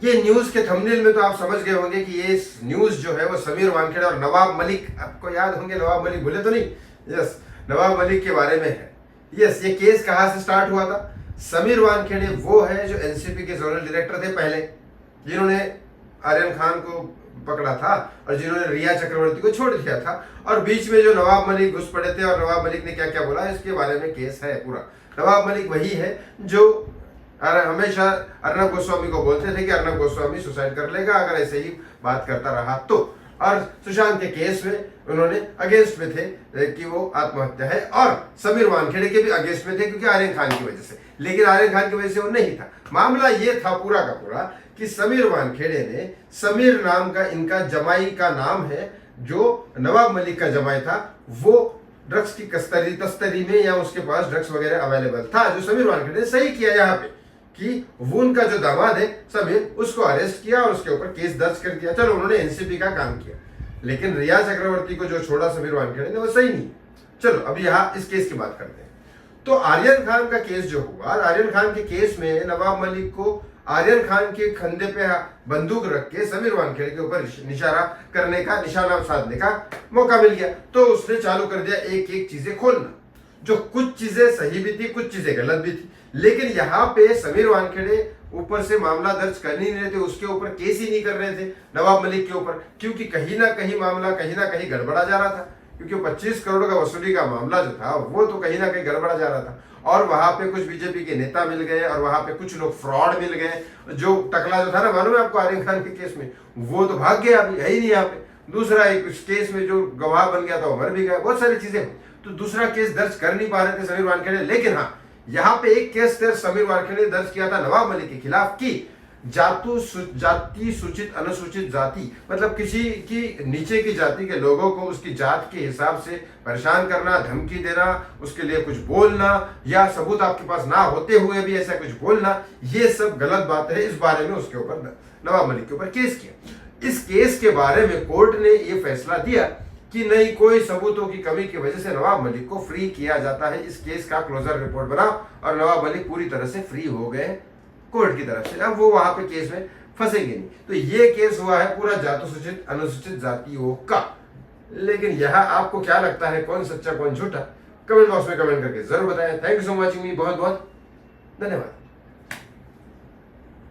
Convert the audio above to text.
ये न्यूज के थंबनेल में तो आप समझ गए होंगे कि ये न्यूज जो है वो समीर वानखेड़े और नवाब मलिक, आपको याद होंगे नवाब मलिक, भूले तो नहीं? यस, नवाब मलिक के बारे में है। यस, ये केस कहां से स्टार्ट हुआ था? समीर वानखेड़े वो है जो एनसीपी के जोनल डायरेक्टर थे पहले, जिन्होंने आर्यन खान को पकड़ा था और जिन्होंने रिया चक्रवर्ती को छोड़ दिया था, और बीच में जो नवाब मलिक घुस पड़े थे और नवाब मलिक ने क्या क्या बोला इसके बारे में केस है पूरा। नवाब मलिक वही है जो हमेशा अर्नब गोस्वामी को बोलते थे कि अर्नब गोस्वामी सुसाइड कर लेगा अगर ऐसे ही बात करता रहा तो, और सुशांत के केस में उन्होंने अगेंस्ट में थे कि वो आत्महत्या है, और समीर वानखेड़े के भी अगेंस्ट में थे क्योंकि आर्यन खान की वजह से, लेकिन आर्यन खान की वजह से वो नहीं था। मामला ये था पूरा का पूरा कि समीर वानखेड़े ने, समीर नाम का इनका जमाई का नाम है, जो नवाब मलिक का जमाई था, वो ड्रग्स की तस्करी में या उसके पास ड्रग्स वगैरह अवेलेबल था, जो समीर वानखेड़े ने सही किया यहाँ पे कि वो उनका जो दामाद है समीर, उसको अरेस्ट किया और उसके ऊपर केस दर्ज कर दिया। चलो, उन्होंने एनसीपी का काम किया, लेकिन रिया चक्रवर्ती को जो छोड़ा समीर वानखेड़े ने वो सही नहीं। चलो अब यहाँ इस केस की बात करते हैं। तो आर्यन खान का केस जो हुआ, आर्यन खान के केस में नवाब मलिक को आर्यन खान के कंधे पे बंदूक रख के समीर वानखेड़े के ऊपर निशाना साधने का मौका मिल गया, तो उसने चालू कर दिया एक एक चीजें खोलना, जो कुछ चीजें सही भी थी, कुछ चीजें गलत भी थी। लेकिन यहाँ पे समीर वानखेड़े ऊपर से मामला दर्ज कर नहीं रहे थे, उसके ऊपर केस ही नहीं कर रहे थे नवाब मलिक के ऊपर, क्योंकि कहीं ना कहीं मामला कहीं ना कहीं गड़बड़ा जा रहा था, क्योंकि 25 करोड़ का वसूली का मामला जो था वो तो कहीं ना कहीं गड़बड़ा जा रहा था, और वहां पे कुछ बीजेपी के नेता मिल गए और वहां पे कुछ लोग फ्रॉड मिल गए। जो टकला जो था ना, मालूम है आपको, आर्यन खान के केस में, वो तो भाग गया, अभी है ही नहीं यहाँ पे। दूसरा एक केस में जो गवाह बन गया था वो मर भी गया, बहुत सारी चीजें, तो दूसरा केस दर्ज कर नहीं पा रहे थे समीर वानखेड़े। लेकिन हाँ, यहाँ पे एक केस समीर वानखेड़े ने दर्ज किया था नवाब मलिक के खिलाफ की जाति सूचित अनुसूचित जाति, मतलब किसी की नीचे की जाति के लोगों को उसकी जात के हिसाब से परेशान करना, धमकी देना, उसके लिए कुछ बोलना, या सबूत आपके पास ना होते हुए भी ऐसा कुछ बोलना, ये सब गलत बात है। इस बारे में उसके ऊपर नवाब मलिक के ऊपर केस किया। इस केस के बारे में कोर्ट ने यह फैसला दिया कि नहीं, कोई सबूतों की कमी की वजह से नवाब मलिक को फ्री किया जाता है। इस केस का क्लोजर रिपोर्ट बना और नवाब मलिक पूरी तरह से फ्री हो गए कोर्ट की तरफ से। अब वो वहां पे केस में फंसेंगे नहीं। तो ये केस हुआ है पूरा जाति सूचित अनुसूचित जातियों का। लेकिन यहाँ आपको क्या लगता है, कौन सच्चा कौन झूठा? कमेंट बॉक्स में कमेंट करके जरूर बताएं। थैंक यू सो मच, बहुत बहुत धन्यवाद।